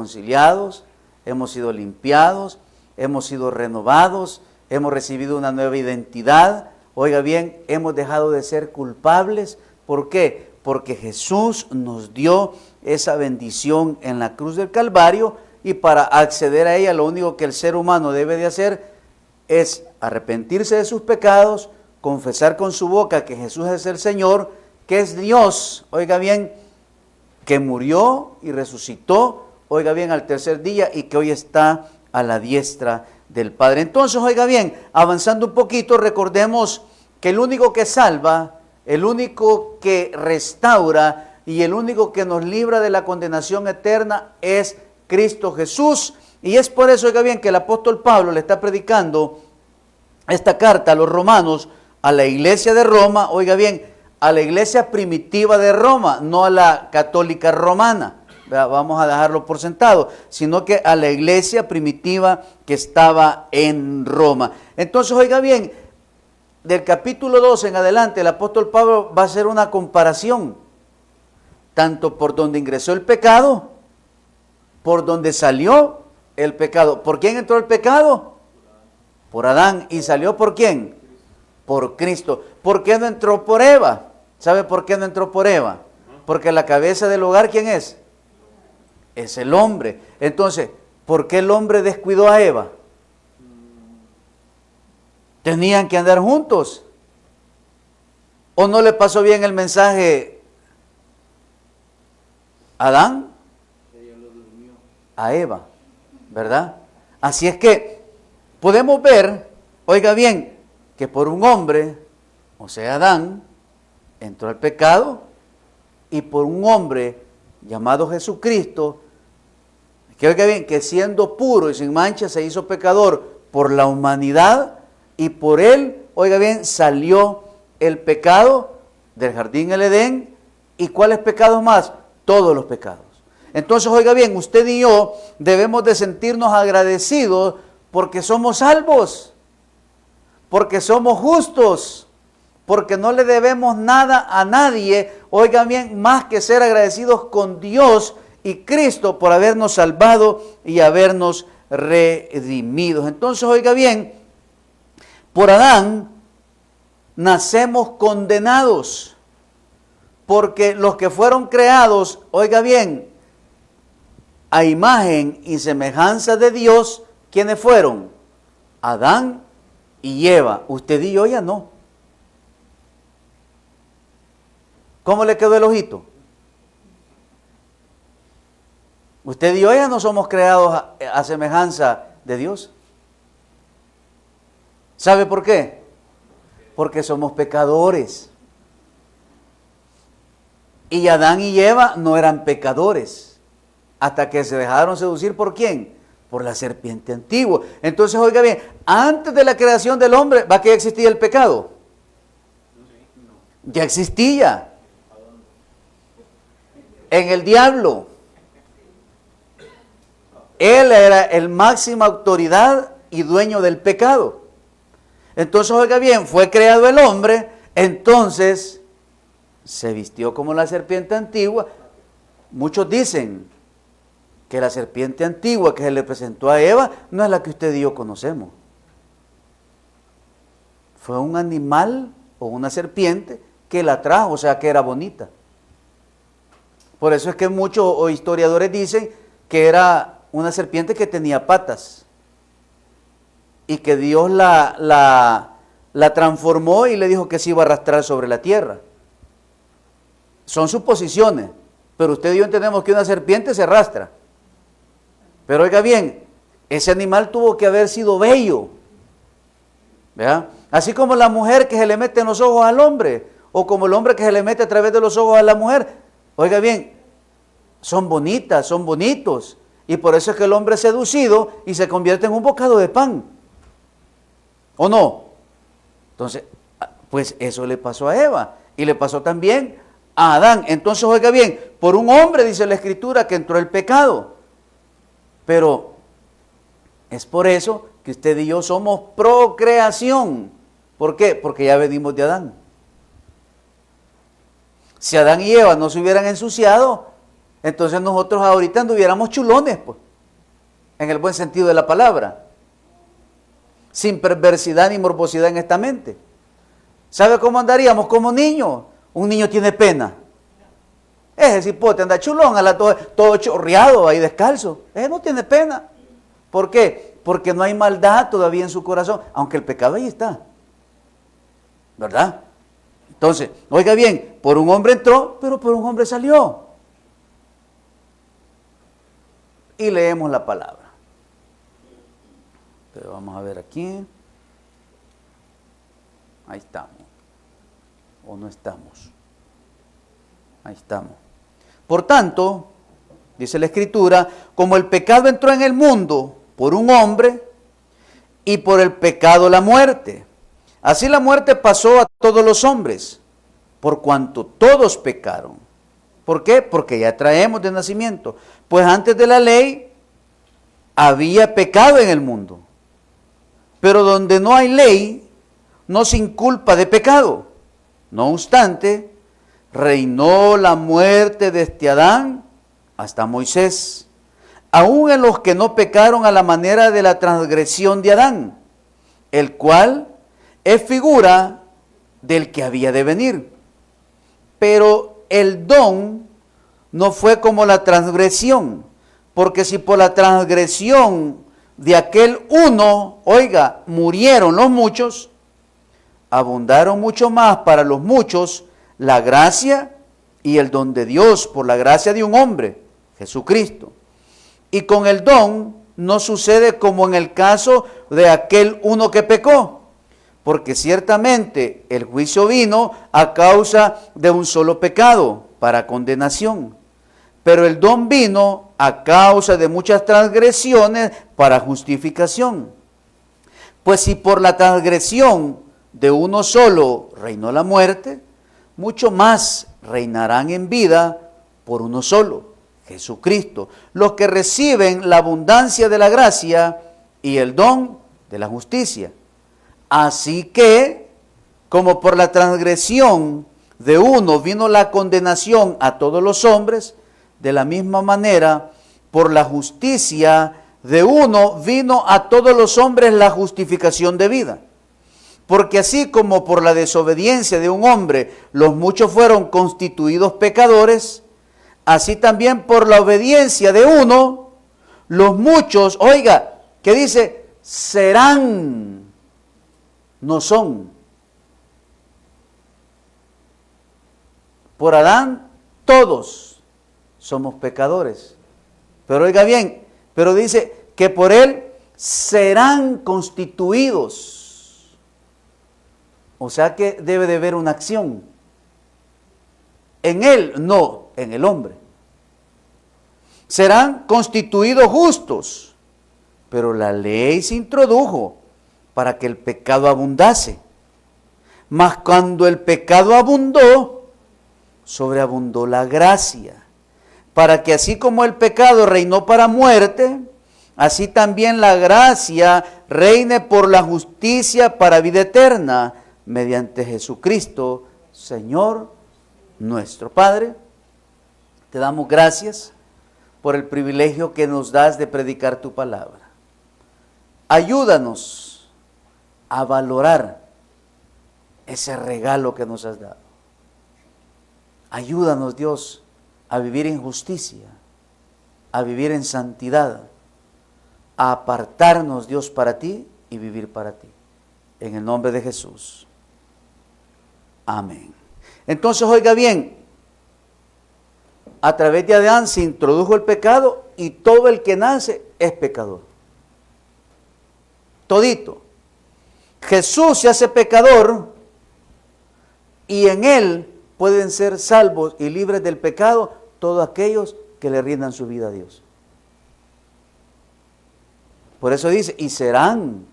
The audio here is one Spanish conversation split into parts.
reconciliados, hemos sido limpiados, hemos sido renovados, hemos recibido una nueva identidad. Oiga bien, hemos dejado de ser culpables. ¿Por qué? Porque Jesús nos dio esa bendición en la cruz del Calvario, y para acceder a ella lo único que el ser humano debe de hacer es arrepentirse de sus pecados, confesar con su boca que Jesús es el Señor, que es Dios, oiga bien, que murió y resucitó, oiga bien, al tercer día, y que hoy está a la diestra del Padre. Entonces, oiga bien, avanzando un poquito, recordemos que el único que salva, el único que restaura y el único que nos libra de la condenación eterna es Cristo Jesús. Y es por eso, oiga bien, que el apóstol Pablo le está predicando esta carta a los romanos, a la iglesia de Roma, oiga bien, a la iglesia primitiva de Roma, no a la católica romana, vamos a dejarlo por sentado, sino que a la iglesia primitiva que estaba en Roma. Entonces, oiga bien, del capítulo 2 en adelante, el apóstol Pablo va a hacer una comparación, tanto por donde ingresó el pecado, por donde salió el pecado. ¿Por quién entró el pecado? Por Adán. ¿Y salió por quién? Por Cristo. ¿Por qué no entró por Eva? ¿Sabe por qué no entró por Eva? Porque la cabeza del hogar, ¿quién es? Es el hombre. Entonces, ¿por qué el hombre descuidó a Eva? Tenían que andar juntos. ¿O no le pasó bien el mensaje a Adán? A Eva, ¿verdad? Así es que podemos ver, oiga bien, que por un hombre, o sea Adán, entró el pecado, y por un hombre llamado Jesucristo, que oiga bien, que siendo puro y sin mancha se hizo pecador por la humanidad, y por él, oiga bien, salió el pecado del jardín del Edén. ¿Y cuáles pecados más? Todos los pecados. Entonces, oiga bien, usted y yo debemos de sentirnos agradecidos porque somos salvos, porque somos justos, porque no le debemos nada a nadie, oiga bien, más que ser agradecidos con Dios y Cristo por habernos salvado y habernos redimido. Entonces, oiga bien, por Adán nacemos condenados, porque los que fueron creados, oiga bien, a imagen y semejanza de Dios, ¿quiénes fueron? Adán y Eva. Usted y yo ya no. ¿Cómo le quedó el ojito? Usted y yo ya no somos creados a semejanza de Dios. ¿Sabe por qué? Porque somos pecadores. Y Adán y Eva no eran pecadores, hasta que se dejaron seducir ¿por quién? Por la serpiente antigua. Entonces, oiga bien, antes de la creación del hombre, ¿va que ya existía el pecado? Ya existía. En el diablo. Él era el máxima autoridad y dueño del pecado. Entonces, oiga bien, fue creado el hombre, entonces se vistió como la serpiente antigua. Muchos dicen que la serpiente antigua que se le presentó a Eva no es la que usted y yo conocemos. Fue un animal o una serpiente que la trajo, o sea que era bonita. Por eso es que muchos historiadores dicen que era una serpiente que tenía patas y que Dios la transformó y le dijo que se iba a arrastrar sobre la tierra. Son suposiciones, pero usted y yo entendemos que una serpiente se arrastra. Pero oiga bien, ese animal tuvo que haber sido bello, ¿verdad? Así como la mujer que se le mete en los ojos al hombre, o como el hombre que se le mete a través de los ojos a la mujer. Oiga bien, son bonitas, son bonitos, y por eso es que el hombre es seducido y se convierte en un bocado de pan, ¿o no? Entonces, pues eso le pasó a Eva, y le pasó también a Adán. Entonces, oiga bien, por un hombre, dice la Escritura, que entró el pecado. Pero es por eso que usted y yo somos procreación. ¿Por qué? Porque ya venimos de Adán. Si Adán y Eva no se hubieran ensuciado, entonces nosotros ahorita anduviéramos chulones, pues, en el buen sentido de la palabra, sin perversidad ni morbosidad en esta mente. ¿Sabe cómo andaríamos? Como niños. Un niño tiene pena. Ese cipote anda chulón, anda todo chorreado ahí descalzo. Ese no tiene pena. ¿Por qué? Porque no hay maldad todavía en su corazón, aunque el pecado ahí está. ¿Verdad? Entonces, oiga bien, por un hombre entró, pero por un hombre salió. Y leemos la palabra. Pero vamos a ver aquí. Ahí estamos. ¿O no estamos? Ahí estamos. Por tanto, dice la Escritura, como el pecado entró en el mundo por un hombre, y por el pecado la muerte. Así la muerte pasó a todos los hombres, por cuanto todos pecaron. ¿Por qué? Porque ya traemos de nacimiento. Pues antes de la ley había pecado en el mundo. Pero donde no hay ley, no se inculpa de pecado. No obstante, reinó la muerte desde Adán hasta Moisés, aun en los que no pecaron a la manera de la transgresión de Adán, el cual es figura del que había de venir. Pero el don no fue como la transgresión, porque si por la transgresión de aquel uno, oiga, murieron los muchos, abundaron mucho más para los muchos la gracia y el don de Dios por la gracia de un hombre, Jesucristo. Y con el don no sucede como en el caso de aquel uno que pecó, porque ciertamente el juicio vino a causa de un solo pecado, para condenación. Pero el don vino a causa de muchas transgresiones para justificación. Pues si por la transgresión de uno solo reinó la muerte, mucho más reinarán en vida por uno solo, Jesucristo, los que reciben la abundancia de la gracia y el don de la justicia. Así que, como por la transgresión de uno vino la condenación a todos los hombres, de la misma manera, por la justicia de uno vino a todos los hombres la justificación de vida. Porque así como por la desobediencia de un hombre los muchos fueron constituidos pecadores, así también por la obediencia de uno, los muchos, oiga, que dice, serán, no son. Por Adán todos somos pecadores. Pero oiga bien, pero dice que por él serán constituidos. O sea que debe de haber una acción. En él, no, en el hombre. Serán constituidos justos, pero la ley se introdujo para que el pecado abundase. Mas cuando el pecado abundó, sobreabundó la gracia, para que así como el pecado reinó para muerte, así también la gracia reine por la justicia para vida eterna, mediante Jesucristo, Señor nuestro. Padre, te damos gracias por el privilegio que nos das de predicar tu palabra. Ayúdanos a valorar ese regalo que nos has dado. Ayúdanos, Dios, a vivir en justicia, a vivir en santidad, a apartarnos, Dios, para ti y vivir para ti. En el nombre de Jesús. Amén. Entonces, oiga bien, a través de Adán se introdujo el pecado y todo el que nace es pecador. Todito. Jesús se hace pecador y en él pueden ser salvos y libres del pecado todos aquellos que le rindan su vida a Dios. Por eso dice, y serán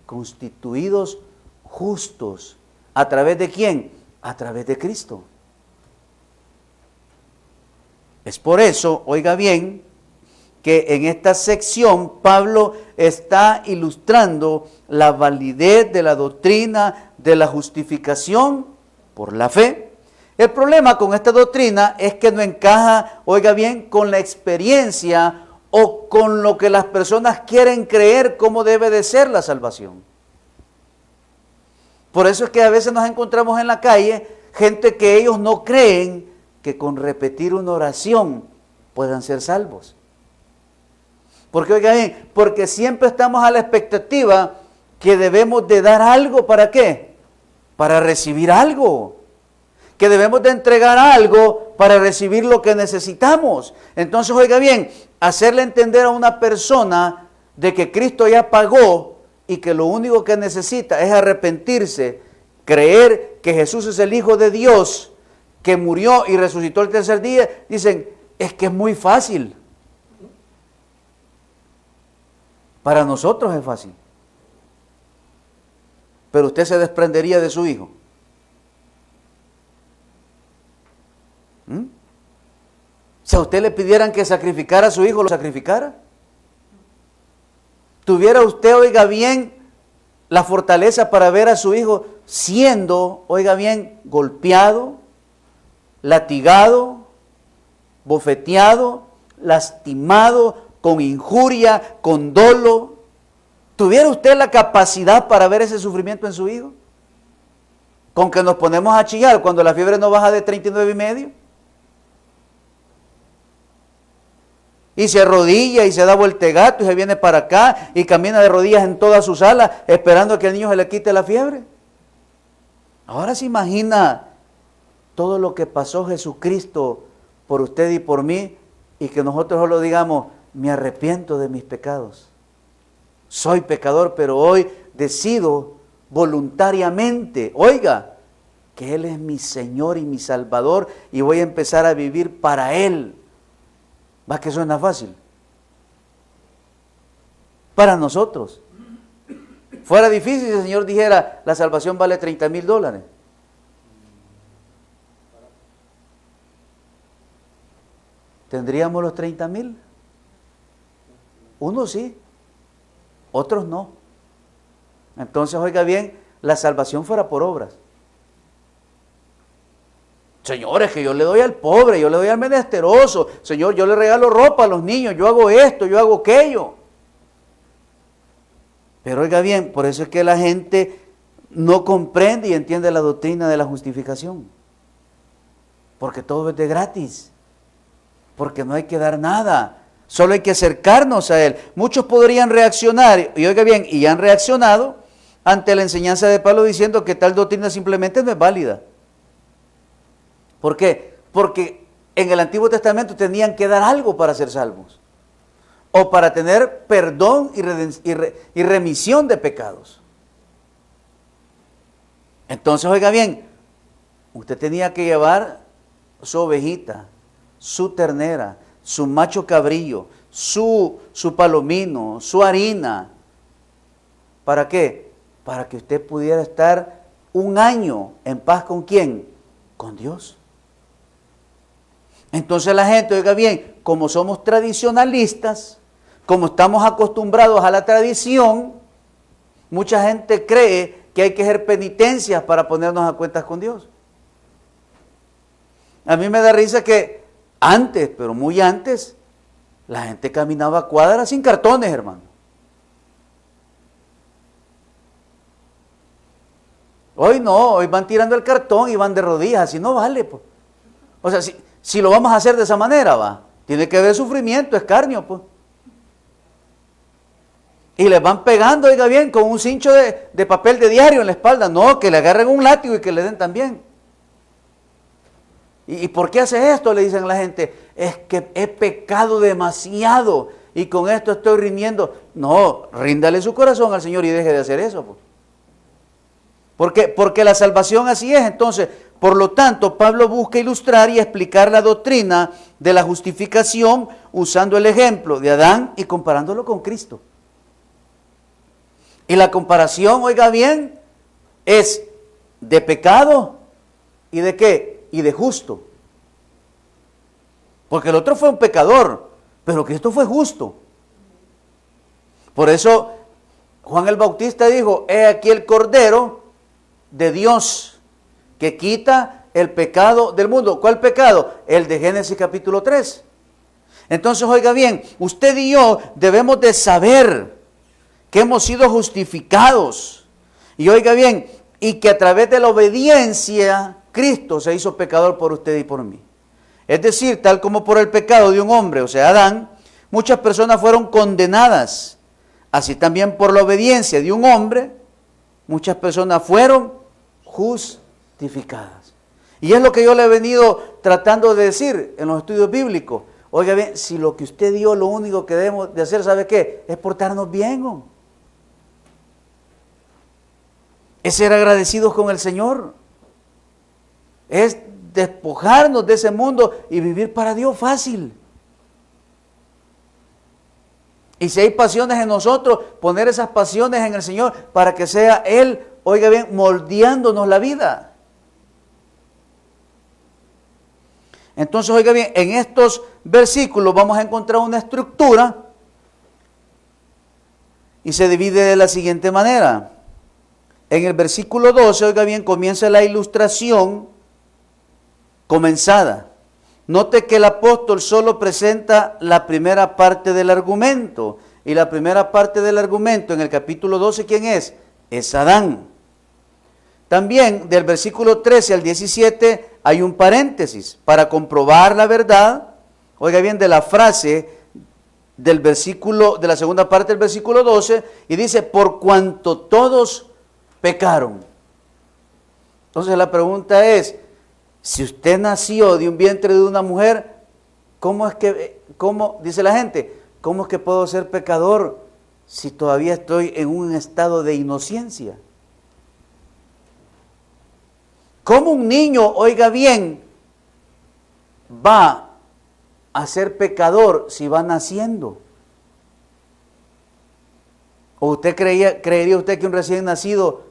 constituidos justos. ¿A través de quién? A través de Cristo. Es por eso, oiga bien, que en esta sección Pablo está ilustrando la validez de la doctrina de la justificación por la fe, El problema con esta doctrina es que no encaja, oiga bien, con la experiencia o con lo que las personas quieren creer cómo debe de ser la salvación. Por eso es que a veces nos encontramos en la calle gente que ellos no creen que con repetir una oración puedan ser salvos. Porque, oiga bien, porque siempre estamos a la expectativa que debemos de dar algo, ¿para qué? Para recibir algo. Que debemos de entregar algo para recibir lo que necesitamos. Entonces, oiga bien, hacerle entender a una persona de que Cristo ya pagó y que lo único que necesita es arrepentirse, creer que Jesús es el Hijo de Dios, que murió y resucitó el tercer día, dicen, es que es muy fácil. Para nosotros es fácil. Pero usted se desprendería de su hijo. Si a usted le pidieran que sacrificara a su hijo, ¿lo sacrificara? ¿Tuviera usted, oiga bien, la fortaleza para ver a su hijo siendo, oiga bien, golpeado, latigado, bofeteado, lastimado, con injuria, con dolo? ¿Tuviera usted la capacidad para ver ese sufrimiento en su hijo? ¿Con que nos ponemos a chillar cuando la fiebre no baja de 39,5? Y se arrodilla y se da vueltegato y se viene para acá y camina de rodillas en toda su sala esperando a que al niño se le quite la fiebre. Ahora se imagina todo lo que pasó Jesucristo por usted y por mí, y que nosotros solo digamos, me arrepiento de mis pecados. Soy pecador, pero hoy decido voluntariamente, oiga, que Él es mi Señor y mi Salvador y voy a empezar a vivir para Él. ¿Va que suena fácil? Para nosotros. Fuera difícil si el Señor dijera, la salvación vale $30,000. ¿Tendríamos los 30,000? Unos sí, otros no. Entonces, oiga bien, la salvación fuera por obras. Señor, es que yo le doy al pobre, yo le doy al menesteroso. Señor, yo le regalo ropa a los niños, yo hago esto, yo hago aquello. Pero oiga bien, por eso es que la gente no comprende y entiende la doctrina de la justificación. Porque todo es de gratis. Porque no hay que dar nada. Solo hay que acercarnos a Él. Muchos podrían reaccionar, y oiga bien, y han reaccionado ante la enseñanza de Pablo diciendo que tal doctrina simplemente no es válida. ¿Por qué? Porque en el Antiguo Testamento tenían que dar algo para ser salvos. O para tener perdón y remisión de pecados. Entonces, oiga bien, usted tenía que llevar su ovejita, su ternera, su macho cabrillo, su palomino, su harina. ¿Para qué? Para que usted pudiera estar un año en paz ¿con quién? Con Dios. Entonces la gente, oiga bien, como somos tradicionalistas, como estamos acostumbrados a la tradición, mucha gente cree que hay que hacer penitencias para ponernos a cuentas con Dios. A mí me da risa que antes, pero muy antes, la gente caminaba a cuadras sin cartones, hermano. Hoy no, hoy van tirando el cartón y van de rodillas, así no vale, pues. O sea, si lo vamos a hacer de esa manera, va, tiene que haber sufrimiento, escarnio, pues. Y les van pegando, oiga bien, con un cincho de papel de diario en la espalda. No, que le agarren un látigo y que le den también. ¿Y por qué hace esto? Le dicen a la gente. Es que he pecado demasiado y con esto estoy rindiendo. No, ríndale su corazón al Señor y deje de hacer eso, pues. Porque la salvación así es. Entonces, por lo tanto, Pablo busca ilustrar y explicar la doctrina de la justificación usando el ejemplo de Adán y comparándolo con Cristo. Y la comparación, oiga bien, es de pecado y de ¿qué? Y de justo. Porque el otro fue un pecador, pero Cristo fue justo. Por eso Juan el Bautista dijo, he aquí el Cordero de Dios que quita el pecado del mundo. ¿Cuál pecado? El de Génesis capítulo 3. Entonces, oiga bien, usted y yo debemos de saber que hemos sido justificados. Y oiga bien, y que a través de la obediencia, Cristo se hizo pecador por usted y por mí. Es decir, tal como por el pecado de un hombre, o sea, Adán, muchas personas fueron condenadas. Así también por la obediencia de un hombre, muchas personas fueron justificadas. Y es lo que yo le he venido tratando de decir en los estudios bíblicos. Oiga bien, si lo que usted dio, lo único que debemos de hacer, ¿sabe qué? Es portarnos bien, ¿no? Es ser agradecidos con el Señor. Es despojarnos de ese mundo y vivir para Dios fácil. Y si hay pasiones en nosotros, poner esas pasiones en el Señor para que sea Él, oiga bien, moldeándonos la vida. Entonces, oiga bien, en estos versículos vamos a encontrar una estructura y se divide de la siguiente manera. En el versículo 12, oiga bien, comienza la ilustración comenzada. Note que el apóstol solo presenta la primera parte del argumento. Y la primera parte del argumento en el capítulo 12, ¿quién es? Es Adán. También del versículo 13 al 17 hay un paréntesis para comprobar la verdad, oiga bien, de la frase del versículo, de la segunda parte del versículo 12, y dice, por cuanto todos pecaron. Entonces la pregunta es, si usted nació de un vientre de una mujer, ¿cómo, dice la gente, cómo es que puedo ser pecador si todavía estoy en un estado de inocencia? ¿Cómo un niño, oiga bien, va a ser pecador si va naciendo? ¿O usted creería usted que un recién nacido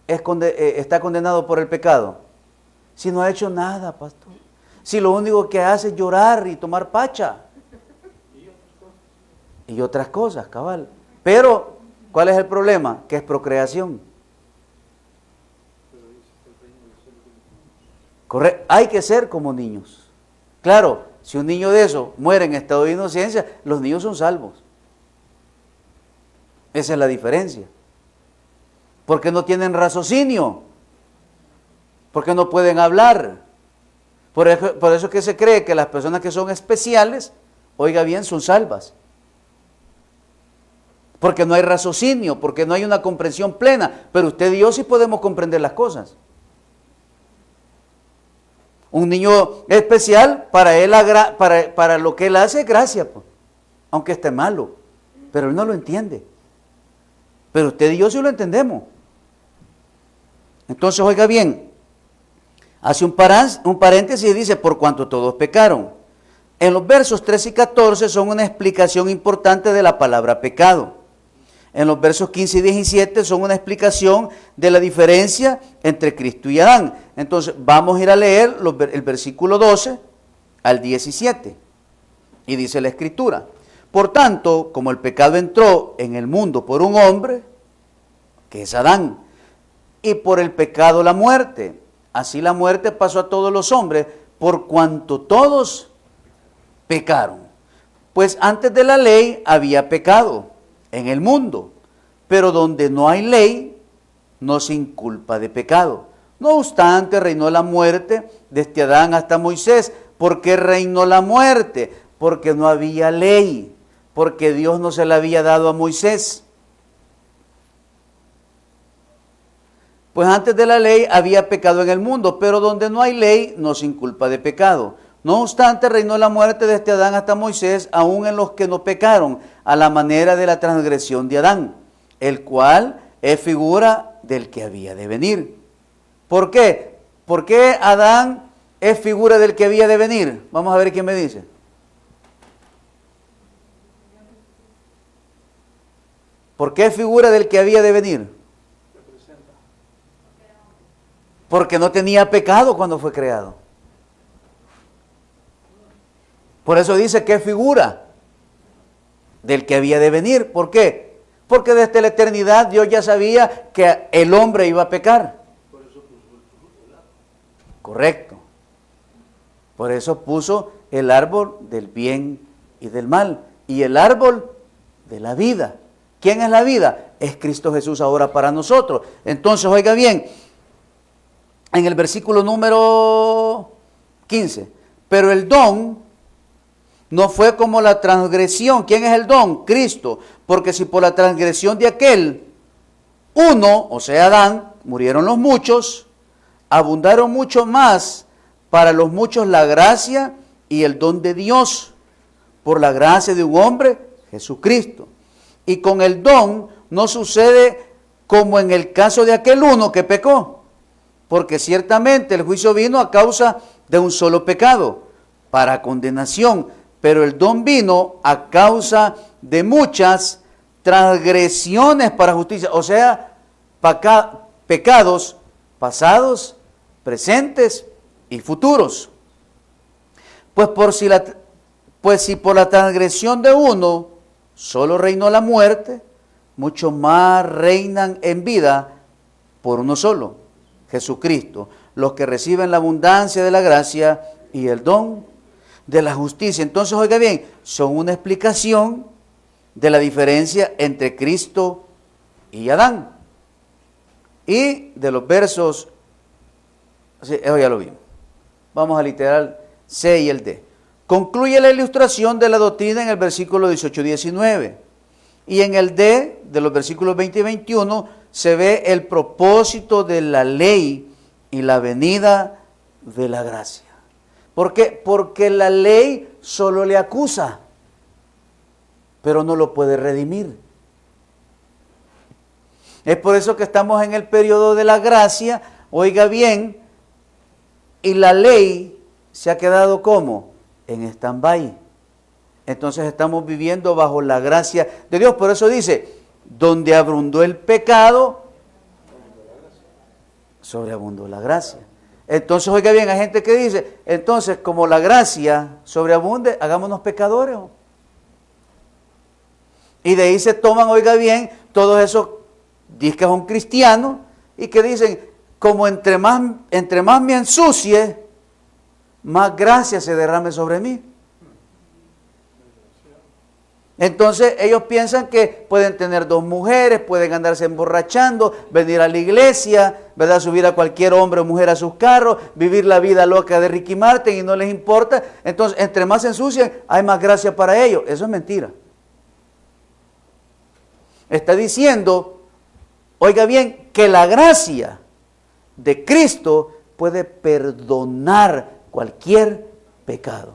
está condenado por el pecado? Si no ha hecho nada, pastor. Si lo único que hace es llorar y tomar pacha. Y otras cosas, cabal. Pero, ¿cuál es el problema? Que es procreación. Hay que ser como niños. Claro, si un niño de eso muere en estado de inocencia, los niños son salvos. Esa es la diferencia. Porque no tienen raciocinio. Porque no pueden hablar. Por eso es que se cree que las personas que son especiales, oiga bien, son salvas. Porque no hay raciocinio, porque no hay una comprensión plena. Pero usted y yo sí podemos comprender las cosas. Un niño especial, para él, para lo que él hace, es gracia, pues, aunque esté malo. Pero él no lo entiende. Pero usted y yo sí lo entendemos. Entonces, oiga bien, hace un paréntesis y dice, por cuanto todos pecaron. En los versos 13 y 14 son una explicación importante de la palabra pecado. En los versos 15 y 17 son una explicación de la diferencia entre Cristo y Adán. Entonces, vamos a ir a leer el versículo 12 al 17. Y dice la Escritura, por tanto, como el pecado entró en el mundo por un hombre, que es Adán, y por el pecado la muerte, así la muerte pasó a todos los hombres, por cuanto todos pecaron. Pues antes de la ley había pecado en el mundo, pero donde no hay ley, no se inculpa de pecado. No obstante, reinó la muerte desde Adán hasta Moisés. ¿Por qué reinó la muerte? Porque no había ley, porque Dios no se la había dado a Moisés. Pues antes de la ley había pecado en el mundo, pero donde no hay ley, no se inculpa de pecado. No obstante, reinó la muerte desde Adán hasta Moisés, aun en los que no pecaron, a la manera de la transgresión de Adán, el cual es figura del que había de venir. ¿Por qué? ¿Por qué Adán es figura del que había de venir? Vamos a ver quién me dice. ¿Por qué es figura del que había de venir? Porque no tenía pecado cuando fue creado. Por eso dice que es figura del que había de venir. ¿Por qué? Porque desde la eternidad Dios ya sabía que el hombre iba a pecar. Correcto. Por eso puso el árbol del bien y del mal y el árbol de la vida. ¿Quién es la vida? Es Cristo Jesús ahora para nosotros. Entonces, oiga bien, en el versículo número 15, pero el don no fue como la transgresión. ¿Quién es el don? Cristo. Porque si por la transgresión de aquel uno, o sea Adán, murieron los muchos, abundaron mucho más para los muchos la gracia y el don de Dios, por la gracia de un hombre, Jesucristo. Y con el don no sucede como en el caso de aquel uno que pecó, porque ciertamente el juicio vino a causa de un solo pecado, para condenación, pero el don vino a causa de muchas transgresiones para justicia, o sea, pecados pasados, presentes y futuros. Pues si por la transgresión de uno solo reinó la muerte, mucho más reinan en vida por uno solo, Jesucristo, los que reciben la abundancia de la gracia y el don de la justicia. Entonces, oiga bien, son una explicación de la diferencia entre Cristo y Adán. Y de los versos, sí, eso ya lo vimos. Vamos a literal C y el D. Concluye la ilustración de la doctrina en el versículo 18-19. Y en el D, de los versículos 20 y 21, se ve el propósito de la ley y la venida de la gracia. ¿Por qué? Porque la ley solo le acusa, pero no lo puede redimir. Es por eso que estamos en el periodo de la gracia, oiga bien, y la ley se ha quedado ¿cómo? En stand-by. Entonces estamos viviendo bajo la gracia de Dios. Por eso dice, donde abundó el pecado, sobreabundó la gracia. Entonces, oiga bien, hay gente que dice, entonces como la gracia sobreabunde, hagámonos pecadores. Y de ahí se toman, oiga bien, todos esos disques son cristianos y que dicen, como entre más me ensucie, más gracia se derrame sobre mí. Entonces ellos piensan que pueden tener 2 mujeres, pueden andarse emborrachando, venir a la iglesia, ¿verdad? Subir a cualquier hombre o mujer a sus carros, vivir la vida loca de Ricky Martin y no les importa. Entonces, entre más se ensucian, hay más gracia para ellos. Eso es mentira. Está diciendo, oiga bien, que la gracia de Cristo puede perdonar cualquier pecado.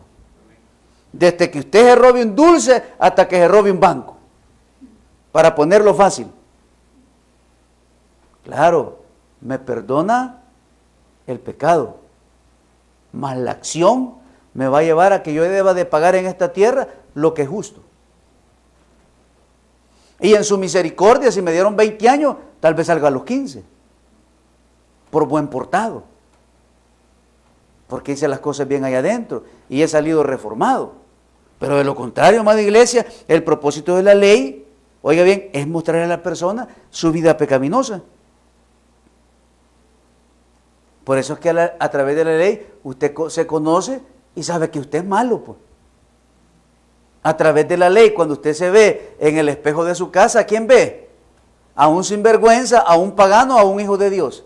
Desde que usted se robe un dulce hasta que se robe un banco. Para ponerlo fácil. Claro, me perdona el pecado. Mas la acción me va a llevar a que yo deba de pagar en esta tierra lo que es justo. Y en su misericordia, si me dieron 20 años, tal vez salga a los 15. Por buen portado. Porque hice las cosas bien allá adentro y he salido reformado. Pero de lo contrario, amada iglesia, el propósito de la ley, oiga bien, es mostrarle a la persona su vida pecaminosa. Por eso es que a través de la ley usted se conoce y sabe que usted es malo, pues. A través de la ley, cuando usted se ve en el espejo de su casa, ¿a quién ve? ¿A un sinvergüenza, a un pagano, a un hijo de Dios?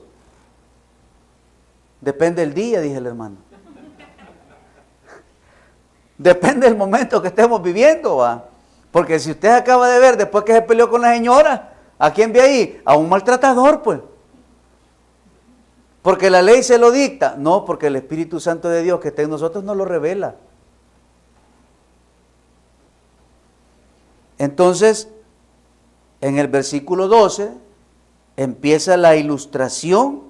Depende del día, dije el hermano. Depende del momento que estemos viviendo, ¿va? Porque si usted acaba de ver después que se peleó con la señora, ¿a quién ve ahí? A un maltratador, pues. Porque la ley se lo dicta. No, porque el Espíritu Santo de Dios que está en nosotros nos lo revela. Entonces, en el versículo 12 empieza la ilustración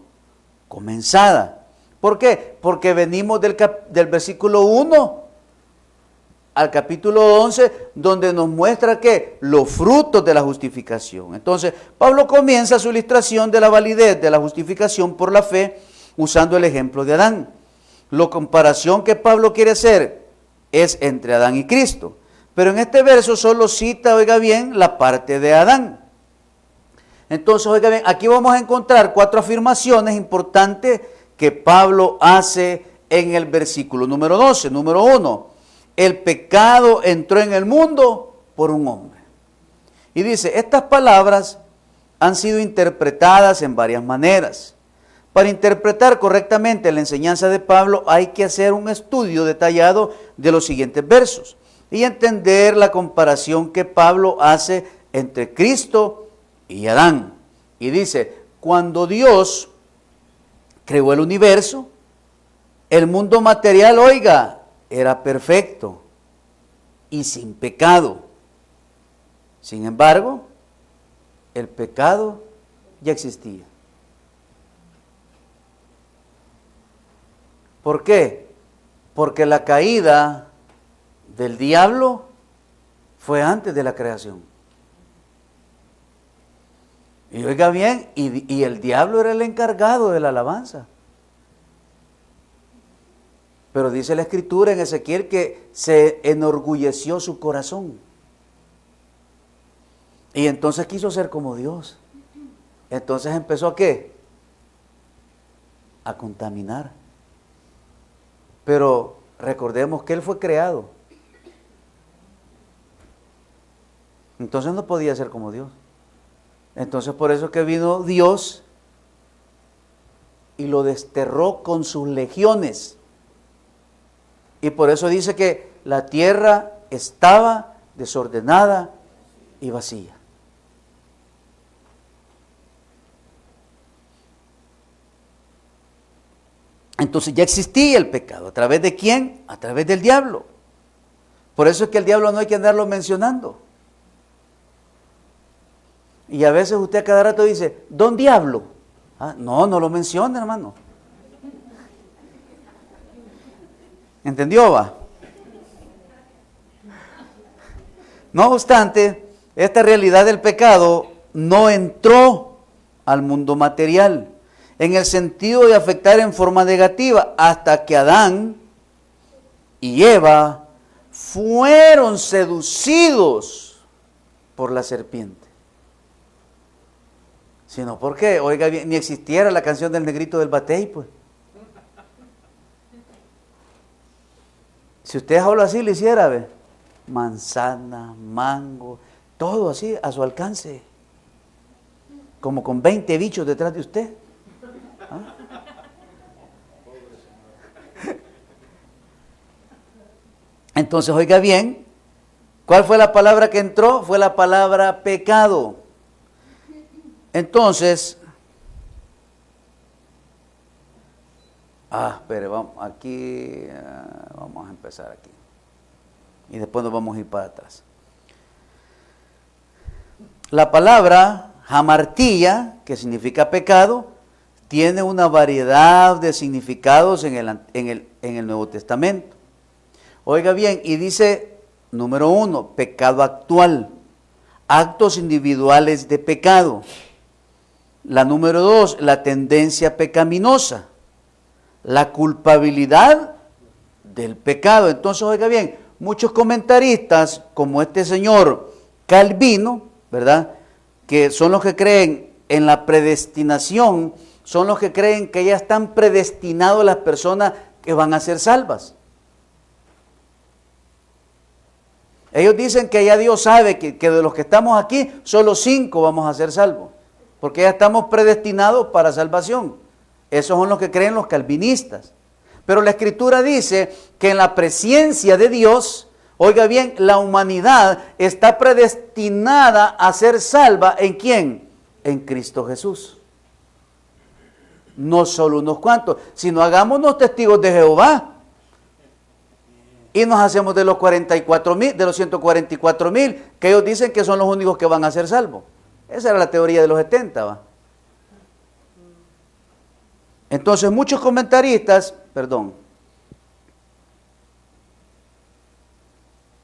comenzada. ¿Por qué? Porque venimos del versículo 1 al capítulo 11, donde nos muestra que los frutos de la justificación. Entonces, Pablo comienza su ilustración de la validez de la justificación por la fe, usando el ejemplo de Adán. La comparación que Pablo quiere hacer es entre Adán y Cristo. Pero en este verso solo cita, oiga bien, la parte de Adán. Entonces, oiga bien, aquí vamos a encontrar 4 afirmaciones importantes que Pablo hace en el versículo número 12, número 1. El pecado entró en el mundo por un hombre. Y dice, estas palabras han sido interpretadas en varias maneras. Para interpretar correctamente la enseñanza de Pablo hay que hacer un estudio detallado de los siguientes versos y entender la comparación que Pablo hace entre Cristo y Adán. Y dice, cuando Dios creó el universo, el mundo material, oiga, era perfecto y sin pecado. Sin embargo, el pecado ya existía. ¿Por qué? Porque la caída del diablo fue antes de la creación. Y oiga bien, y el diablo era el encargado de la alabanza. Pero dice la Escritura en Ezequiel que se enorgulleció su corazón. Y entonces quiso ser como Dios. Entonces empezó ¿a qué? A contaminar. Pero recordemos que Él fue creado. Entonces no podía ser como Dios. Entonces por eso que vino Dios y lo desterró con sus legiones. Y por eso dice que la tierra estaba desordenada y vacía. Entonces ya existía el pecado. ¿A través de quién? A través del diablo. Por eso es que el diablo no hay que andarlo mencionando. Y a veces usted a cada rato dice, don diablo. Ah, no lo menciona, hermano. ¿Entendió, va? No obstante, esta realidad del pecado no entró al mundo material en el sentido de afectar en forma negativa hasta que Adán y Eva fueron seducidos por la serpiente. Sino porque, oiga bien, ni existiera la canción del negrito del batey, pues. Si usted habla así, lo hiciera, ¿ve? Manzana, mango, todo así a su alcance. Como con 20 bichos detrás de usted. ¿Ah? Entonces, oiga bien, ¿cuál fue la palabra que entró? Fue la palabra pecado. Entonces, espere, vamos aquí, vamos a empezar aquí. Y después nos vamos a ir para atrás. La palabra hamartía, que significa pecado, tiene una variedad de significados en el Nuevo Testamento. Oiga bien, y dice, número 1, pecado actual, actos individuales de pecado. La número 2, la tendencia pecaminosa, la culpabilidad del pecado. Entonces, oiga bien, muchos comentaristas, como este señor Calvino, ¿verdad?, que son los que creen en la predestinación, son los que creen que ya están predestinados las personas que van a ser salvas. Ellos dicen que ya Dios sabe que de los que estamos aquí, solo 5 vamos a ser salvos, porque ya estamos predestinados para salvación. Esos son los que creen los calvinistas. Pero la Escritura dice que en la presencia de Dios, oiga bien, la humanidad está predestinada a ser salva. ¿En quién? En Cristo Jesús. No solo unos cuantos, sino hagámonos testigos de Jehová. Y nos hacemos de los 44,000, de los 144,000, que ellos dicen que son los únicos que van a ser salvos. Esa era la teoría de los 70, ¿va? Entonces muchos comentaristas,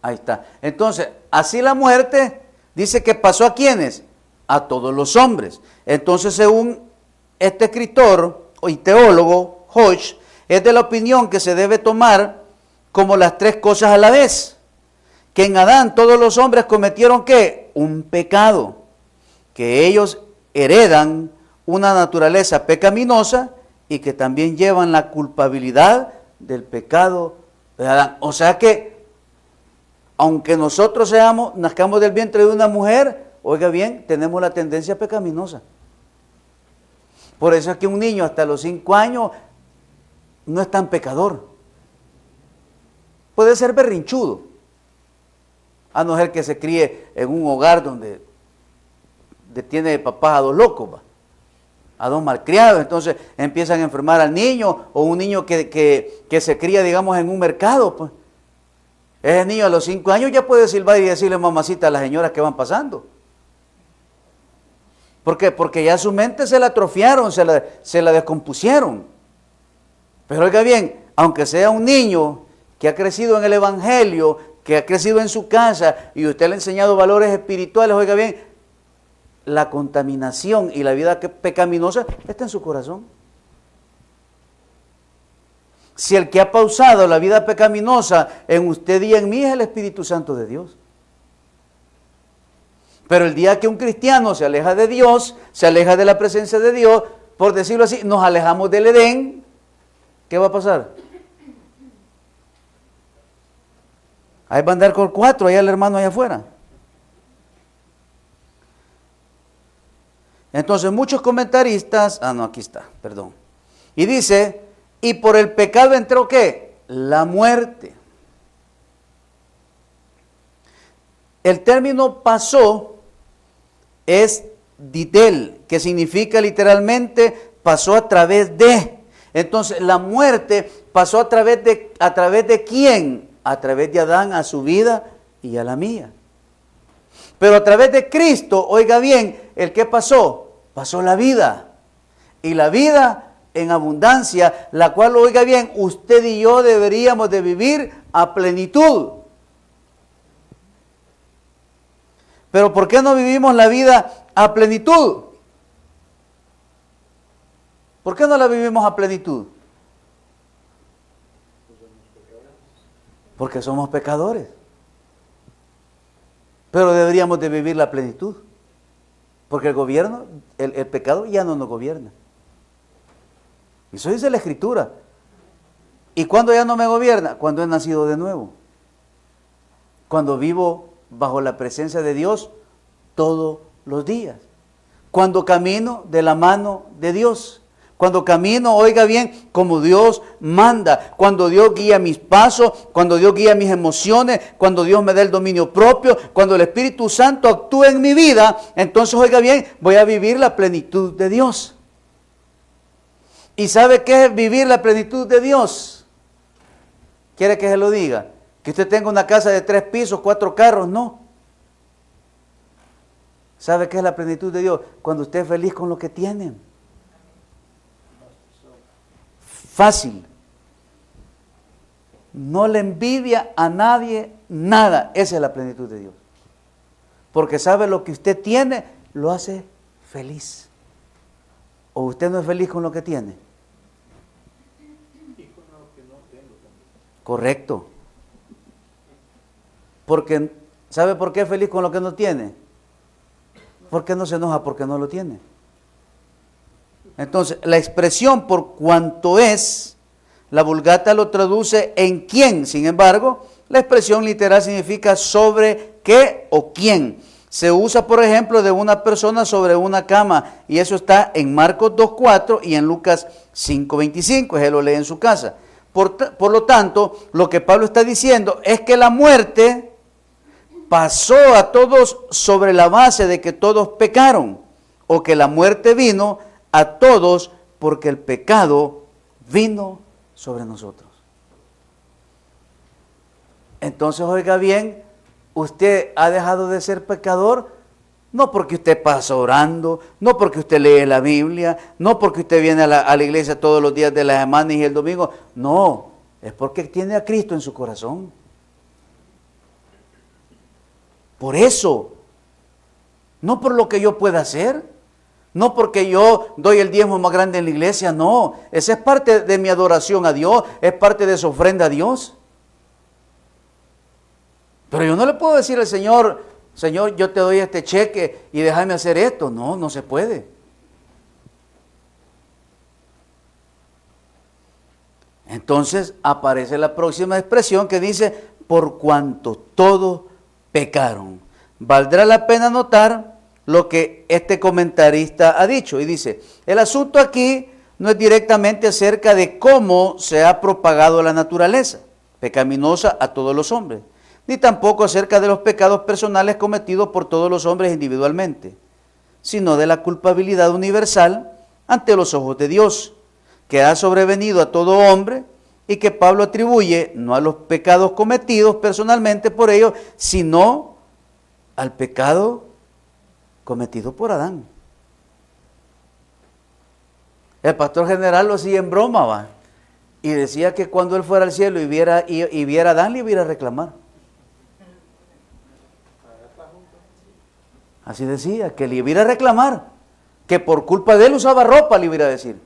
ahí está. Entonces, así la muerte dice que pasó ¿a quiénes? A todos los hombres. Entonces, según este escritor y teólogo, Hodge, es de la opinión que se debe tomar como las 3 cosas a la vez. Que en Adán todos los hombres cometieron ¿qué? Un pecado. Que ellos heredan una naturaleza pecaminosa y que también llevan la culpabilidad del pecado de Adán. O sea que, aunque nosotros nazcamos del vientre de una mujer, oiga bien, tenemos la tendencia pecaminosa. Por eso es que un niño hasta los 5 años no es tan pecador. Puede ser berrinchudo, a no ser que se críe en un hogar donde tiene papás a 2 locos, a 2 malcriados, entonces empiezan a enfermar al niño, o un niño que se cría, digamos, en un mercado, pues. Ese niño a los 5 años ya puede silbar y decirle mamacita a las señoras que van pasando. ¿Por qué? Porque ya su mente se la atrofiaron, se la descompusieron. Pero oiga bien, aunque sea un niño que ha crecido en el Evangelio, que ha crecido en su casa y usted le ha enseñado valores espirituales, oiga bien, la contaminación y la vida pecaminosa está en su corazón. Si el que ha pausado la vida pecaminosa en usted y en mí es el Espíritu Santo de Dios. Pero el día que un cristiano se aleja de Dios, se aleja de la presencia de Dios, por decirlo así, nos alejamos del Edén, ¿qué va a pasar? Ahí va a andar con 4, allá el hermano allá afuera. Entonces muchos comentaristas, aquí está, perdón. Y dice, y por el pecado entró ¿qué? La muerte. El término pasó es didel, que significa literalmente pasó a través de. Entonces la muerte pasó a través de ¿quién? A través de Adán a su vida y a la mía. Pero a través de Cristo, oiga bien, ¿el qué pasó? Pasó la vida. Y la vida en abundancia, la cual, oiga bien, usted y yo deberíamos de vivir a plenitud. Pero ¿por qué no vivimos la vida a plenitud? ¿Por qué no la vivimos a plenitud? Porque somos pecadores. Pero deberíamos de vivir la plenitud. Porque el pecado ya no nos gobierna. Eso dice la Escritura. ¿Y cuándo ya no me gobierna? Cuando he nacido de nuevo. Cuando vivo bajo la presencia de Dios todos los días. Cuando camino de la mano de Dios. Cuando camino, oiga bien, como Dios manda. Cuando Dios guía mis pasos, cuando Dios guía mis emociones, cuando Dios me da el dominio propio, cuando el Espíritu Santo actúa en mi vida, entonces, oiga bien, voy a vivir la plenitud de Dios. ¿Y sabe qué es vivir la plenitud de Dios? ¿Quiere que se lo diga? Que usted tenga una casa de 3 pisos, 4 carros, no. ¿Sabe qué es la plenitud de Dios? Cuando usted es feliz con lo que tiene. Fácil. No le envidia a nadie nada. Esa es la plenitud de Dios. Porque sabe lo que usted tiene, lo hace feliz. ¿O usted no es feliz con lo que tiene? Y con lo que no tengo también. Correcto. Porque, ¿sabe por qué es feliz con lo que no tiene? Porque no se enoja porque no lo tiene. Entonces, la expresión por cuanto es, la Vulgata lo traduce en quién. Sin embargo, la expresión literal significa sobre qué o quién. Se usa, por ejemplo, de una persona sobre una cama. Y eso está en Marcos 2.4 y en Lucas 5.25. Él lo lee en su casa. Por lo tanto, lo que Pablo está diciendo es que la muerte pasó a todos sobre la base de que todos pecaron. O que la muerte vino a todos porque el pecado vino sobre nosotros. Entonces, oiga bien, usted ha dejado de ser pecador no porque usted pasa orando, no porque usted lee la Biblia, no porque usted viene a la iglesia todos los días de la semana y el domingo. No, es porque tiene a Cristo en su corazón. Por eso, no por lo que yo pueda hacer. No porque yo doy el diezmo más grande en la iglesia, no. Esa es parte de mi adoración a Dios, es parte de su ofrenda a Dios. Pero yo no le puedo decir al Señor, Señor, yo te doy este cheque y déjame hacer esto. No, no se puede. Entonces aparece la próxima expresión que dice, por cuanto todos pecaron. Valdrá la pena notar lo que este comentarista ha dicho. Y dice, el asunto aquí no es directamente acerca de cómo se ha propagado la naturaleza pecaminosa a todos los hombres, ni tampoco acerca de los pecados personales cometidos por todos los hombres individualmente, sino de la culpabilidad universal ante los ojos de Dios, que ha sobrevenido a todo hombre y que Pablo atribuye no a los pecados cometidos personalmente por ellos, sino al pecado cometido por Adán. El pastor general lo hacía en broma, ¿va? Y decía que cuando él fuera al cielo y viera a Adán, le iba a reclamar. Así decía, que le iba a reclamar, que por culpa de él usaba ropa, le iba a decir.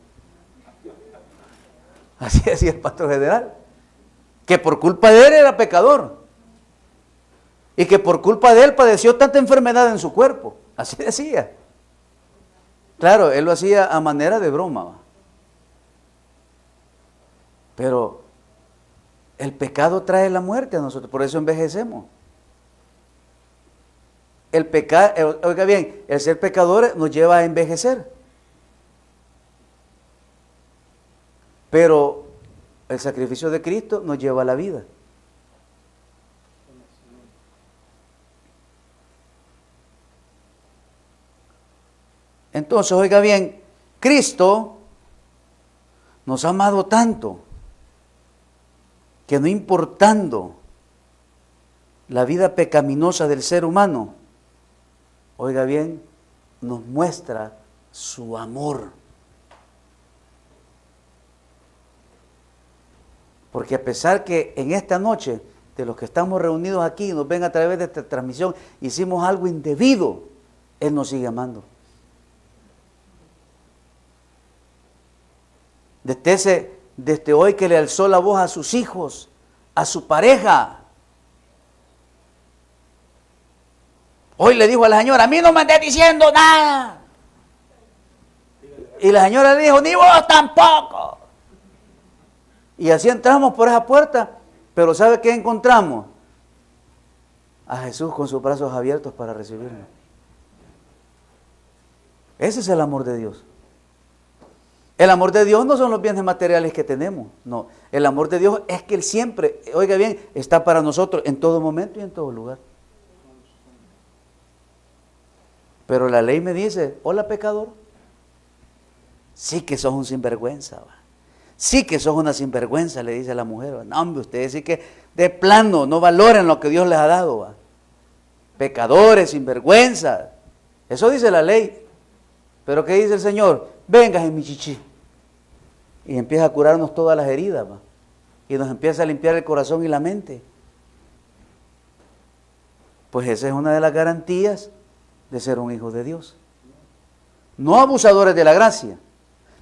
Así decía el pastor general, que por culpa de él era pecador y que por culpa de él padeció tanta enfermedad en su cuerpo. Así decía. Claro, él lo hacía a manera de broma, ¿va? Pero el pecado trae la muerte a nosotros, por eso envejecemos. El pecado, oiga bien, el ser pecadores nos lleva a envejecer. Pero el sacrificio de Cristo nos lleva a la vida. Entonces, oiga bien, Cristo nos ha amado tanto que no importando la vida pecaminosa del ser humano, oiga bien, nos muestra su amor. Porque a pesar que en esta noche, de los que estamos reunidos aquí, nos ven a través de esta transmisión, hicimos algo indebido, Él nos sigue amando. Desde hoy que le alzó la voz a sus hijos, a su pareja. Hoy le dijo a la señora, a mí no me andes diciendo nada. Y la señora le dijo, ni vos tampoco. Y así entramos por esa puerta, pero ¿sabe qué encontramos? A Jesús con sus brazos abiertos para recibirnos. Ese es el amor de Dios. El amor de Dios no son los bienes materiales que tenemos, no. El amor de Dios es que Él siempre, oiga bien, está para nosotros en todo momento y en todo lugar. Pero la ley me dice, hola pecador, sí que sos un sinvergüenza, va. Sí que sos una sinvergüenza, le dice a la mujer, va. No, hombre, ustedes sí que de plano no valoran lo que Dios les ha dado, va. Pecadores, sinvergüenzas, eso dice la ley. Pero ¿qué dice el Señor? Vengas en mi chichi. Y empieza a curarnos todas las heridas, ¿va? Y nos empieza a limpiar el corazón y la mente. Pues esa es una de las garantías de ser un hijo de Dios. No abusadores de la gracia,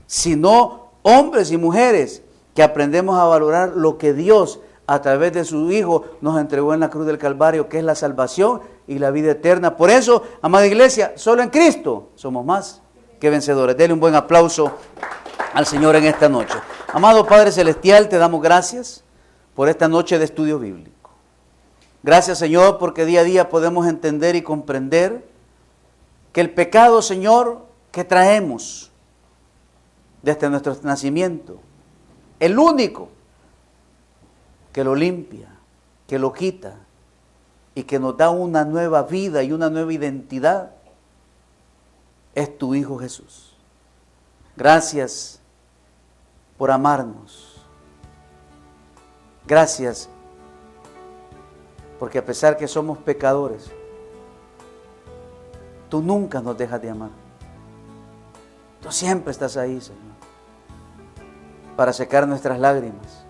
sino hombres y mujeres que aprendemos a valorar lo que Dios a través de su Hijo nos entregó en la cruz del Calvario, que es la salvación y la vida eterna. Por eso, amada iglesia, solo en Cristo somos más que vencedores. Denle un buen aplauso al Señor en esta noche. Amado Padre Celestial, te damos gracias por esta noche de estudio bíblico. Gracias, Señor, porque día a día podemos entender y comprender que el pecado, Señor, que traemos desde nuestro nacimiento, el único que lo limpia, que lo quita y que nos da una nueva vida y una nueva identidad, es tu Hijo Jesús. Gracias por amarnos. Gracias porque a pesar que somos pecadores, tú nunca nos dejas de amar. Tú siempre estás ahí, Señor, para secar nuestras lágrimas,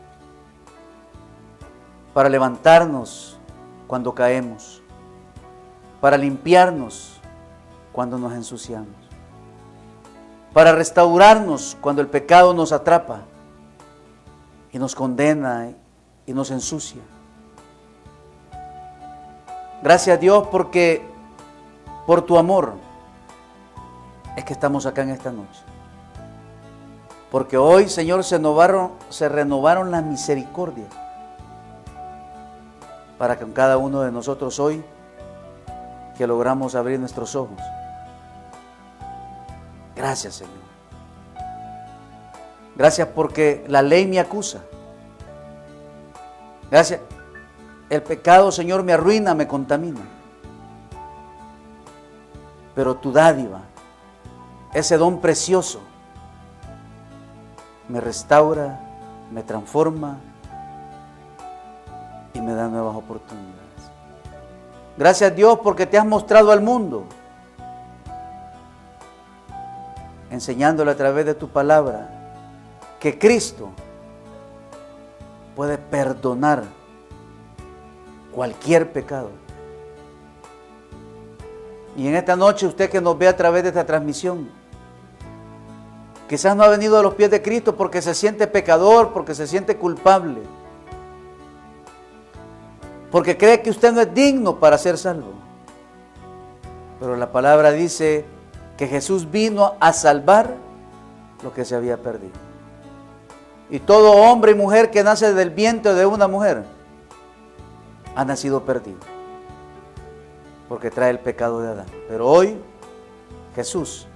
para levantarnos cuando caemos, para limpiarnos cuando nos ensuciamos, para restaurarnos cuando el pecado nos atrapa y nos condena y nos ensucia. Gracias a Dios porque por tu amor es que estamos acá en esta noche. Porque hoy, Señor, se renovaron las misericordias para con cada uno de nosotros hoy que logramos abrir nuestros ojos. Gracias, Señor. Gracias porque la ley me acusa. Gracias. El pecado, Señor, me arruina, me contamina. Pero tu dádiva, ese don precioso, me restaura, me transforma y me da nuevas oportunidades. Gracias, Dios, porque te has mostrado al mundo, enseñándole a través de tu palabra que Cristo puede perdonar cualquier pecado. Y en esta noche, usted que nos ve a través de esta transmisión, quizás no ha venido a los pies de Cristo porque se siente pecador, porque se siente culpable, porque cree que usted no es digno para ser salvo. Pero la palabra dice que Jesús vino a salvar lo que se había perdido. Y todo hombre y mujer que nace del vientre de una mujer ha nacido perdido, porque trae el pecado de Adán. Pero hoy Jesús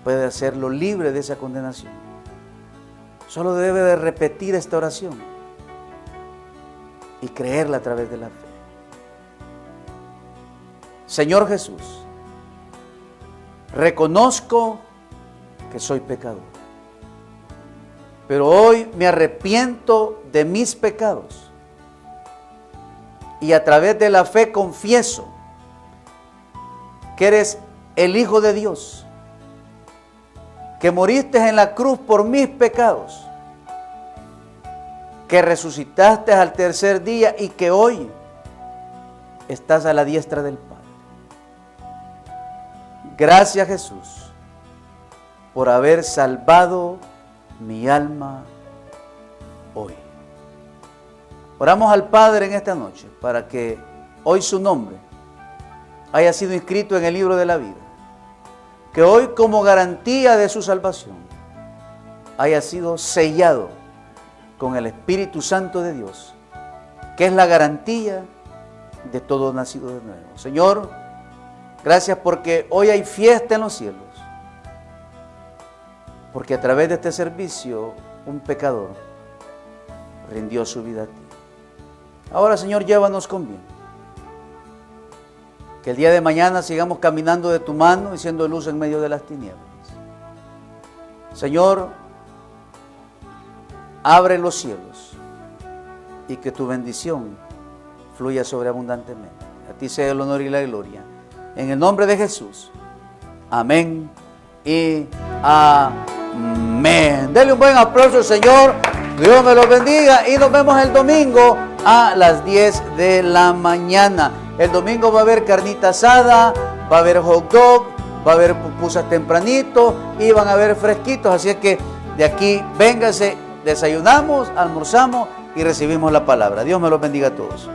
puede hacerlo libre de esa condenación. Solo debe de repetir esta oración y creerla a través de la fe. Señor Jesús, reconozco que soy pecador, pero hoy me arrepiento de mis pecados y a través de la fe confieso que eres el Hijo de Dios, que moriste en la cruz por mis pecados, que resucitaste al tercer día y que hoy estás a la diestra del Padre. Gracias, Jesús, por haber salvado mi alma hoy. Oramos al Padre en esta noche para que hoy su nombre haya sido inscrito en el libro de la vida. Que hoy, como garantía de su salvación, haya sido sellado con el Espíritu Santo de Dios, que es la garantía de todo nacido de nuevo. Señor, gracias porque hoy hay fiesta en los cielos, porque a través de este servicio un pecador rindió su vida a ti. Ahora, Señor, llévanos con bien. Que el día de mañana sigamos caminando de tu mano y siendo luz en medio de las tinieblas. Señor, abre los cielos y que tu bendición fluya sobreabundantemente. A ti sea el honor y la gloria. En el nombre de Jesús. Amén y amén. Denle un buen aplauso al Señor. Dios me los bendiga y nos vemos el domingo a las 10 de la mañana. El domingo va a haber carnita asada, va a haber hot dog, va a haber pupusas tempranito y van a haber fresquitos. Así es que de aquí véngase, desayunamos, almorzamos y recibimos la palabra. Dios me los bendiga a todos.